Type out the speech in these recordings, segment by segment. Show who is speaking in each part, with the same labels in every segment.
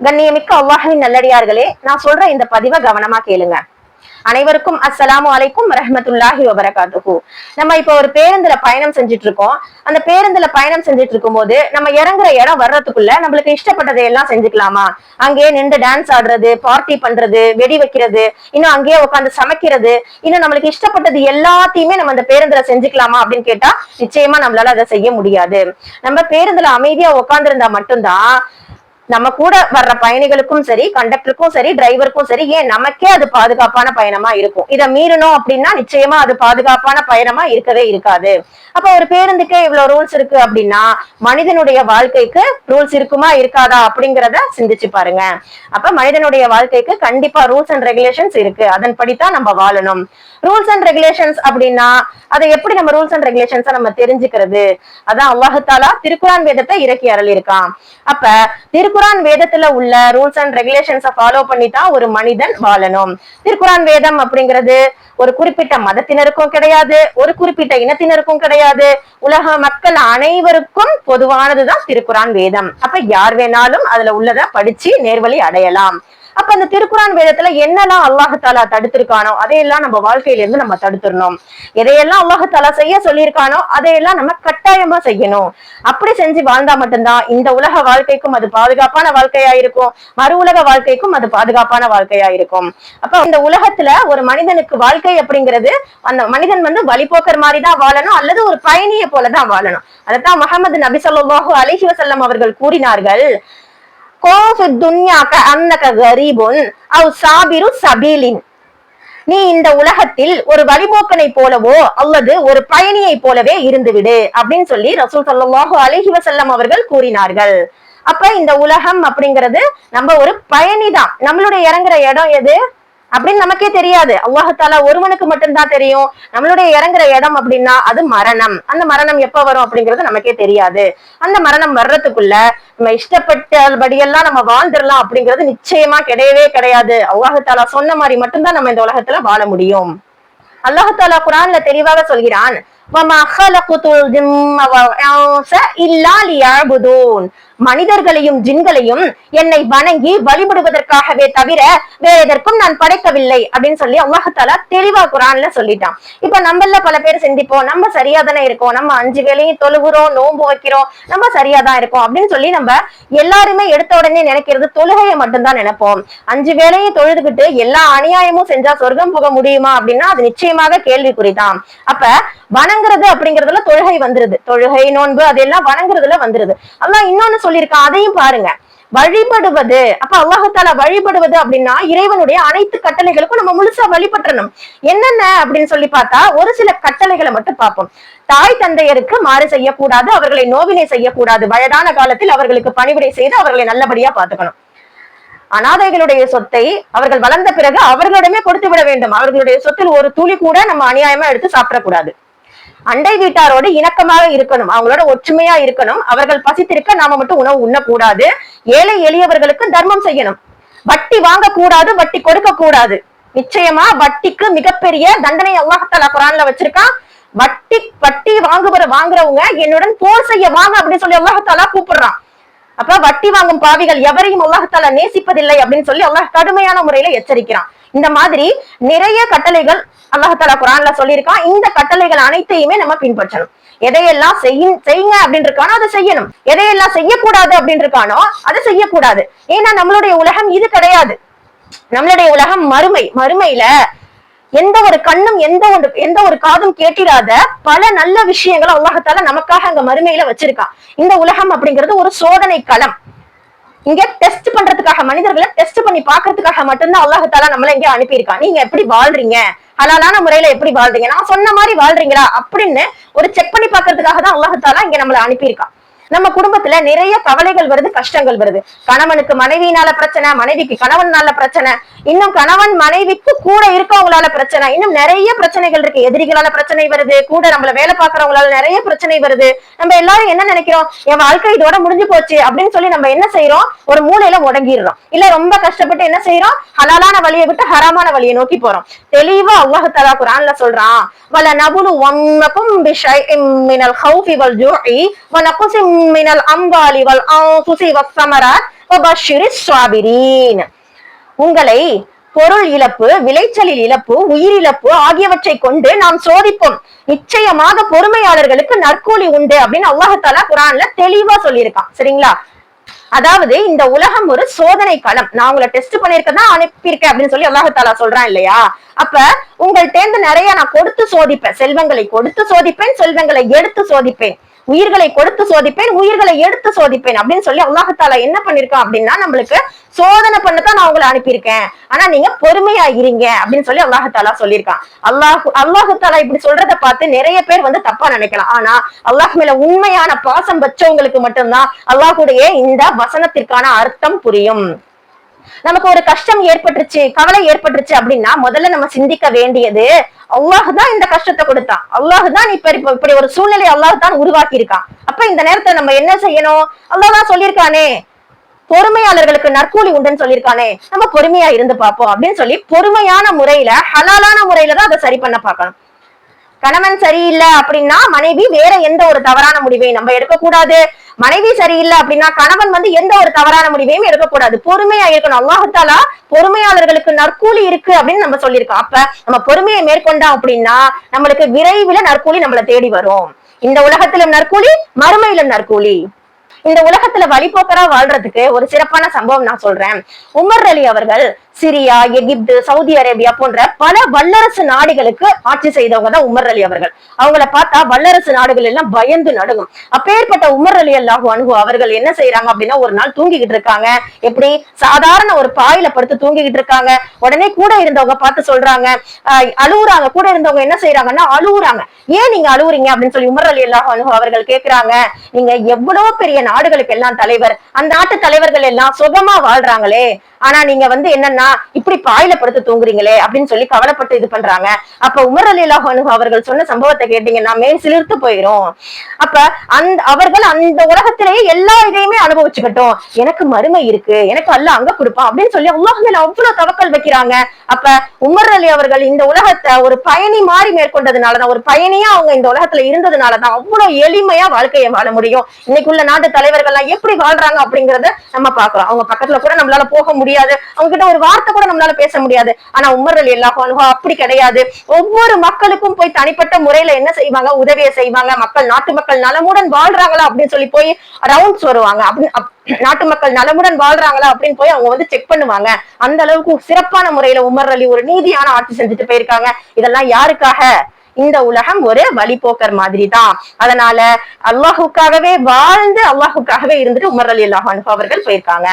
Speaker 1: கண்ணியமிக்க அல்லாஹ்வின் நல்லடியார்களே, நான் சொல்ற இந்த பதிவை கவனமா கேளுங்க. அனைவருக்கும் அஸ்ஸலாமு அலைக்கும் வரஹ்மத்துல்லாஹி வபரகாத்துஹு. நம்ம இப்ப ஒரு பேருந்துல பயணம் செஞ்சுட்டு இருக்கோம். அந்த பேருந்துல பயணம் செஞ்சுட்டு இருக்கும் போது நம்ம இறங்குற இடம் வர்றதுக்குள்ள நம்மளுக்கு இஷ்டப்பட்டதை எல்லாம் செஞ்சுக்கலாமா? அங்கேயே நின்று டான்ஸ் ஆடுறது, பார்ட்டி பண்றது, வெடி வைக்கிறது, இன்னும் அங்கேயே உட்காந்து சமைக்கிறது, இன்னும் நம்மளுக்கு இஷ்டப்பட்டது எல்லாத்தையுமே நம்ம அந்த பேருந்துல செஞ்சுக்கலாமா அப்படின்னு கேட்டா நிச்சயமா நம்மளால அதை செய்ய முடியாது. நம்ம பேருந்துல அமைதியா உட்கார்ந்து இருந்தா மட்டும்தான் நம்ம கூட வர்ற பயணிகளுக்கும் சரி, கண்டக்டருக்கும் சரி, டிரைவருக்கும் சரி, ஏன் நமக்கே அது பாதுகாப்பான பயணமா இருக்கும். இதை மீறணும் அப்படின்னா நிச்சயமா அது பாதுகாப்பான பயணமா இருக்கவே இருக்காது. அப்ப ஒரு பேருந்துக்கே இவ்வளவு ரூல்ஸ் இருக்கு அப்படின்னா மனிதனுடைய வாழ்க்கைக்கு ரூல்ஸ் இருக்குமா இருக்காதா அப்படிங்கிறத சிந்திச்சு பாருங்க. அப்ப மனிதனுடைய வாழ்க்கைக்கு கண்டிப்பா ரூல்ஸ் அண்ட் ரெகுலேஷன்ஸ் இருக்கு. அதன்படித்தான் நம்ம வாழணும். ரூல்ஸ் அண்ட் ரெகுலேஷன்ஸ் அப்படின்னா அதை எப்படி நம்ம ரூல்ஸ் அண்ட் ரெகுலேஷன்ஸை நம்ம தெரிஞ்சுக்கிறது? அதான் அல்லாஹ் தஆலா திருக்குரான் வேதத்தை இறக்கி அருளியிருக்கான். அப்ப திருக்குரான் வேதத்துல உள்ள ரூல்ஸ் அண்ட் ரெகுலேஷன்ஸை ஃபாலோ பண்ணி தான் ஒரு மனிதன் வாழணும். திருக்குரான் வேதம் அப்படிங்கிறது ஒரு குறிப்பிட்ட மதத்தினருக்கும் கிடையாது, ஒரு குறிப்பிட்ட இனத்தினருக்கும் கிடையாது, உலக மக்கள் அனைவருக்கும் பொதுவானதுதான் திருக்குரான் வேதம். அப்ப யார் வேணாலும் அதுல உள்ளதை படிச்சு நேர்வழி அடையலாம். அப்ப அந்த திருக்குரான் வேதத்துல என்னெல்லாம் அல்லாஹ் தஆலா தடுத்திருக்கானோ அதையெல்லாம் நம்ம வாழ்க்கையில இருந்து நம்ம தடுத்துடணும். எதையெல்லாம் அல்லாஹ் தஆலா செய்ய சொல்லியிருக்கானோ அதையெல்லாம் நம்ம கட்டாயமா செய்யணும். அப்படி செஞ்சு வாழ்ந்தா மட்டும்தான் இந்த உலக வாழ்க்கைக்கும் அது பாதுகாப்பான வாழ்க்கையா இருக்கும், மறு உலக வாழ்க்கைக்கும் அது பாதுகாப்பான வாழ்க்கையா இருக்கும். அப்ப இந்த உலகத்துல ஒரு மனிதனுக்கு வாழ்க்கை அப்படிங்கிறது அந்த மனிதன் வழிபோக்கர் மாதிரி தான் வாழணும், அல்லது ஒரு பயணியை போலதான் வாழணும். அதைத்தான் முஹம்மது நபி ஸல்லல்லாஹு அலைஹி வஸல்லம் அவர்கள் கூறினார்கள், நீ இந்த உலகத்தில் ஒரு வழிபோக்கனை போலவோ அல்லது ஒரு பயணியை போலவே இருந்துவிடு அப்படின்னு சொல்லி ரசூல் ஸல்லல்லாஹு அலைஹி வஸல்லம் அவர்கள் கூறினார்கள். அப்ப இந்த உலகம் அப்படிங்கிறது நம்ம ஒரு பயணிதான். நம்மளுடைய இறங்குற இடம் எது அப்படின்னு நமக்கே தெரியாது. அல்லாஹ் தஆலா ஒருவனுக்கு மட்டும்தான் தெரியும். நம்மளுடைய இறங்குற இடம் அப்படின்னா அது மரணம். அந்த மரணம் எப்ப வரும் அப்படிங்கிறது நமக்கே தெரியாது. அந்த மரணம் வர்றதுக்குள்ள நம்ம இஷ்டப்பட்டபடியெல்லாம் நம்ம வாழ்ந்துடலாம் அப்படிங்கிறது நிச்சயமா கிடையவே கிடையாது. அல்லாஹ் தஆலா சொன்ன மாதிரி மட்டும்தான் நம்ம இந்த உலகத்துல வாழ முடியும். அல்லாஹ் தஆலா குர்ஆன்ல தெளிவாக சொல்கிறான், மனிதர்களையும் ஜின்களையும் என்னை வணங்கி வழிபடுவதற்காகவே தவிர வேற எதற்கும் நான் படைக்கவில்லை அப்படின்னு சொல்லி அல்லாஹ் தஆலா தெளிவா குர்ஆன்ல சொல்லிட்டான். இப்ப நம்மள பல பேர் சிந்திப்போம், நம்ம சரியா தானே இருக்கோம், நம்ம 5 வேளையும் தொழுகிறோம், நோன்பு வைக்கிறோம், நம்ம சரியா தான் இருக்கோம் அப்படின்னு சொல்லி நம்ம எல்லாருமே எடுத்த உடனே நினைக்கிறது தொழுகையை மட்டும்தான் நினைப்போம். 5 வேளையும் தொழுதுகிட்டு எல்லா அநியாயமும் செஞ்சா சொர்க்கம் போக முடியுமா அப்படின்னா அது நிச்சயமாக கேள்விக்குறிதான். அப்ப வணங்குறது அப்படிங்கறதுல தொழுகை வந்துருது, தொழுகை நோன்பு அதெல்லாம் வணங்குறதுல வந்துருது. அல்லாஹ் இன்னொன்னு சொல்லியிருக்கான், அதையும் பாருங்க, வழிபடுவது. அப்ப அல்லாஹ் தஆலா வழிபடுவது அப்படின்னா இறைவனுடைய அனைத்து கட்டளைகளுக்கும் நம்ம முழுசா வழிபற்றணும். என்னென்ன அப்படின்னு சொல்லி பார்த்தா ஒரு சில கட்டளைகளை மட்டும் பார்ப்போம். தாய் தந்தையருக்கு மாறு செய்யக்கூடாது, அவர்களை நோவினை செய்யக்கூடாது, வயதான காலத்தில் அவர்களுக்கு பணிவிடை செய்து அவர்களை நல்லபடியா பார்த்துக்கணும். அனாதைகளுடைய சொத்தை அவர்கள் வளர்ந்த பிறகு அவர்களிடமே கொடுத்து விட வேண்டும். அவர்களுடைய சொத்தில் ஒரு துளி கூட நம்ம அநியாயமா எடுத்து சாப்பிடக்கூடாது. அண்டை வீட்டாரோடு இணக்கமாக இருக்கணும், அவங்களோட ஒற்றுமையா இருக்கணும். அவர்கள் பசித்திருக்க நாம மட்டும் உணவு உண்ணக்கூடாது. ஏழை எளியவர்களுக்கு தர்மம் செய்யணும். வட்டி வாங்க கூடாது, வட்டி கொடுக்க கூடாது. நிச்சயமா வட்டிக்கு மிகப்பெரிய தண்டனை அல்லாஹ் தஆலா குர்ஆன்ல வச்சிருக்கான். வட்டி வாங்குறவங்க என்னுடன் போர் செய்ய வாங்க அப்படின்னு சொல்லி அல்லாஹ் தஆலா கூப்பிடுறான். அப்ப வட்டி வாங்கும் பாவிகள் எவரையும் அல்லாஹ் தஆலா நேசிப்பதில்லை அப்படின்னு சொல்லி அல்லாஹ் கடுமையான முறையில எச்சரிக்கிறான். இந்த மாதிரி நிறைய கட்டளைகள் அல்லாஹ் தஆலா குர்ஆன்ல சொல்லியிருக்கான். இந்த கட்டளைகள் அனைத்தையுமே நம்ம பின்பற்றணும். எதையெல்லாம் செய்யுங்க அப்படின்னு இருக்கானோ அதை செய்யணும், எதையெல்லாம் செய்யக்கூடாது அப்படின்னு இருக்கானோ அதை செய்யக்கூடாது. ஏன்னா நம்மளுடைய உலகம் இது கிடையாது. நம்மளுடைய உலகம் மறுமையில எந்த ஒரு கண்ணும் எந்த ஒரு காதும் கேட்டிராத பல நல்ல விஷயங்களை அல்லாஹ் தஆலா நமக்காக அங்க மறுமையில வச்சிருக்கான். இந்த உலகம் அப்படிங்கிறது ஒரு சோதனை களம். இங்க டெஸ்ட் பண்றதுக்காக, மனிதர்களை டெஸ்ட் பண்ணி பாக்குறதுக்காக மட்டும்தான் அல்லாஹ் தஆலா நம்மள இங்க அனுப்பியிருக்கான். நீங்க எப்படி வாழ்றீங்க, ஹலாலான முறையில எப்படி வாழ்றீங்க, நான் சொன்ன மாதிரி வாழ்றீங்களா அப்படின்னு ஒரு செக் பண்ணி பாக்குறதுக்காக தான் அல்லாஹ் தஆலா இங்க நம்மள அனுப்பியிருக்கான். நம்ம குடும்பத்துல நிறைய கவலைகள் வருது, கஷ்டங்கள் வருது. கணவனுக்கு மனைவியினால பிரச்சனை, மனைவிக்கு கணவனால பிரச்சனை, இன்னும் கணவன் மனைவிக்கு கூட இருக்கவங்களால பிரச்சனை, இன்னும் நிறைய பிரச்சனைகள் இருக்கு. எதிரிகளால பிரச்சனை வருது, கூட நம்மள வேலை பாக்குறவங்களால நிறைய பிரச்சனை வருது. நம்ம எல்லாரும் என்ன நினைக்கிறோம், என் வாழ்க்கை இதோட முடிஞ்சு போச்சு அப்படின்னு சொல்லி நம்ம என்ன செய்யறோம், ஒரு மூலையில முடங்கிடுறோம். இல்ல ரொம்ப கஷ்டப்பட்டு என்ன செய்யறோம், ஹலாலான வழியை விட்டு ஹராமான வழியை நோக்கி போறோம். தெளிவா அல்லாஹ் தஆலா குர்ஆன்ல சொல்றான், வல நபுலு வன்னகும் பிஷைஇம் மினல் ஹௌஃபி வல் ஜூஇ வ நக்ஸிம் மினல் அம்வாலி வல் அன்ஃபுஸி வஸ் ஸமராத் உங்களை பொருள் இழப்பு, விளைச்சலில் இழப்பு, உயிரிழப்பு ஆகியவற்றை கொண்டு நாம் சோதிப்போம். நிச்சயமாக பொறுமையாளர்களுக்கு நற்கூலி உண்டு அப்படின்னு அல்லாஹ் தஆலா குர்ஆன்ல தெளிவா சொல்லியிருக்கான். சரிங்களா? அதாவது இந்த உலகம் ஒரு சோதனை களம். நான் உங்களை டெஸ்ட் பண்ணிருக்கதான் அனுப்பியிருக்கேன் அப்படின்னு சொல்லி அல்லாஹ் தஆலா சொல்றான் இல்லையா? அப்ப உங்கள்ட்ட நிறைய நான் கொடுத்து சோதிப்பேன். செல்வங்களை கொடுத்து சோதிப்பேன், செல்வங்களை எடுத்து சோதிப்பேன், உயிர்களை கொடுத்து சோதிப்பேன், உயிர்களை எடுத்து சோதிப்பேன் அப்படின்னு சொல்லி அல்லாஹ் தஆலா என்ன பண்ணிருக்கான் அப்படின்னா நம்மளுக்கு சோதனை பண்ணத்தான் நான் உங்களை அனுப்பியிருக்கேன். ஆனா நீங்க பொறுமையா இருங்க அப்படின்னு சொல்லி அல்லாஹ் தஆலா சொல்லியிருக்கான். அல்லாஹ் தஆலா இப்படி சொல்றதை பார்த்து நிறைய பேர் தப்பா நினைக்கலாம். ஆனா அல்லாஹ் மேல உண்மையான பாசம் வச்சவங்களுக்கு மட்டும்தான் அல்லாஹுடைய இந்த வசனத்திற்கான அர்த்தம் புரியும். நமக்கு ஒரு கஷ்டம் ஏற்பட்டுருச்சு, கவலை ஏற்பட்டுருச்சு அப்படின்னா முதல்ல நம்ம சிந்திக்க வேண்டியது அல்லாஹ் தான் இந்த கஷ்டத்தை கொடுத்தான், அல்லாஹ் தான் இப்படி ஒரு சூழ்நிலை அல்லாஹ் தான் உருவாக்கி இருக்கான். அப்ப இந்த நேரத்துல நம்ம என்ன செய்யணும்? அல்லாஹ் தான் சொல்லியிருக்கானே பொறுமையாளர்களுக்கு நற்கூலி உண்டுன்னு சொல்லியிருக்கானே, நம்ம பொறுமையா இருந்து பார்ப்போம் அப்படின்னு சொல்லி பொறுமையான முறையில, ஹலாலான முறையில தான் அதை சரி பண்ண பார்க்கணும். கணவன் சரியில்லை அப்படின்னா மனைவி வேற எந்த ஒரு தவறான முடிவையும் நம்ம எடுக்கக்கூடாது. மனைவி சரியில்லை அப்படின்னா கணவன் எந்த ஒரு தவறான முடிவையும் எடுக்கக்கூடாது. பொறுமையா இருக்கணும். அல்லாஹ் தஆலா பொறுமையாளர்களுக்கு நற்கூலி இருக்கு அப்படின்னு நம்ம சொல்லியிருக்கோம். அப்ப நம்ம பொறுமையை மேற்கொண்டோம் அப்படின்னா நம்மளுக்கு விரைவில் நற்கூலி நம்மளை தேடி வரும். இந்த உலகத்திலும் நற்கூலி, மறுமையிலும் நற்கூலி. இந்த உலகத்துல வழிபோக்கரா வாழ்றதுக்கு ஒரு சிறப்பான சம்பவம் நான் சொல்றேன். உமர் அலி அவர்கள் சிரியா, எகிப்து, சவுதி அரேபியா போன்ற பல வல்லரசு நாடுகளுக்கு ஆட்சி செய்தவங்க தான் உமர் அலி அவர்கள். அவங்கள பார்த்தா வல்லரசு நாடுகள் எல்லாம் பயந்து நடுங்கும். அப்பேற்பட்ட உமர் அலி அல்லாஹு அன்ஹு அவர்கள் என்ன செய்யறாங்க அப்படின்னா ஒரு நாள் தூங்கிக்கிட்டு இருக்காங்க. எப்படி சாதாரண ஒரு பாயில படுத்து தூங்கிக்கிட்டு இருக்காங்க. உடனே கூட இருந்தவங்க பார்த்து சொல்றாங்க, அழுவுறாங்க. கூட இருந்தவங்க என்ன செய்யறாங்கன்னா அழுவுறாங்க. ஏன் நீங்க அழுவுறீங்க அப்படின்னு சொல்லி உமர் அலி அல்லாஹு அன்ஹு அவர்கள் கேட்கிறாங்க. நீங்க எவ்வளவு பெரிய நாடுகளுக்கு எல்லாம் தலைவர், அந்த நாட்டு தலைவர்கள் எல்லாம் சுகமா வாழ்றாங்களே, ஆனா நீங்க என்னன்னா இப்படி பாயில படுத்து தூங்குறீங்களே அப்படின்னு சொல்லி கவலைப்பட்டு இது பண்றாங்க. அப்ப உமர் ரலியல்லாஹு அன்ஹு அவர்கள் சொன்ன சம்பவத்தை கேட்டீங்கன்னா மேல் சிலிர்த்து போயிரும். அப்ப அவர்கள் அந்த உலகத்திலேயே எல்லா இதையுமே அனுபவிச்சுக்கிட்டோம், எனக்கு மறுமை இருக்கு, எனக்கு அல்லாஹ் அங்க கொடுப்பான் அப்படின்னு சொல்லி அல்லாஹ் மேல அவ்வளவு தவக்கல் வைக்கிறாங்க. அப்ப உமர் அலி அவர்கள் இந்த உலகத்தை ஒரு பயணி மாறி மேற்கொண்டதுனாலதான், ஒரு பயணியா அவங்க இந்த உலகத்துல இருந்ததுனாலதான் அவ்வளவு எளிமையா வாழ்க்கையை வாழ முடியும். இன்னைக்குள்ள நாட்டு தலைவர்கள் எல்லாம் எப்படி வாழ்றாங்க அப்படிங்கறத நம்ம பாக்குறோம். அவங்க பக்கத்துல கூட நம்மளால போக முடியாது, அவங்க கிட்ட ஒரு வார்த்தை கூட நம்மளால பேச முடியாது. ஆனா உமர் ரலியல்லாஹு அன்ஹு அப்படி கிடையாது. ஒவ்வொரு மக்களுக்கும் போய் தனிப்பட்ட முறையில என்ன செய்வாங்க? உதவியை செய்வாங்க. நாட்டு மக்கள் நலமுடன் வாழ்றாங்களா அப்படின்னு சொல்லி போய் ரவுண்ட்ஸ் வருவாங்க. நாட்டு மக்கள் நலமுடன் வாழ்றாங்களா அப்படின்னு போய் அவங்க செக் பண்ணுவாங்க. அந்த அளவுக்கு சிறப்பான முறையில உமர் அலி ஒரு நீதியான ஆட்சி செஞ்சுட்டு போயிருக்காங்க. இதெல்லாம் யாருக்காக? இந்த உலகம் ஒரு வழிபோக்கர் மாதிரி தான். அதனால அல்லாஹுக்காகவே வாழ்ந்து அல்லாஹுக்காகவே இருந்துட்டு உமர் ரலியல்லாஹு அன்ஹு அவர்கள் போயிருக்காங்க.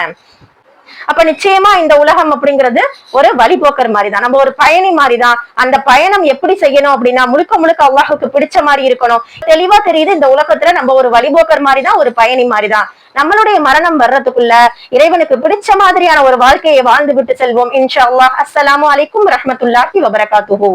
Speaker 1: அப்ப நிச்சயமா இந்த உலகம் அப்படிங்கிறது ஒரு வழிபோக்கர் மாதிரிதான், நம்ம ஒரு பயணி மாதிரிதான். அந்த பயணம் எப்படி செய்யணும் அப்படின்னா முழுக்க முழுக்க அல்லாஹுக்கு பிடிச்ச மாதிரி இருக்கணும். தெளிவா தெரியுது இந்த உலகத்துல நம்ம ஒரு வழிபோக்கர் மாதிரிதான், ஒரு பயணி மாதிரிதான். நம்மளுடைய மரணம் வர்றதுக்குள்ள இறைவனுக்கு பிடிச்ச மாதிரியான ஒரு வாழ்க்கையை வாழ்ந்து விட்டு செல்வோம் இன்ஷா அல்லாஹ். அஸ்ஸலாமு அலைக்கும் வரஹ்மத்துல்லாஹி வபரகாத்துஹு.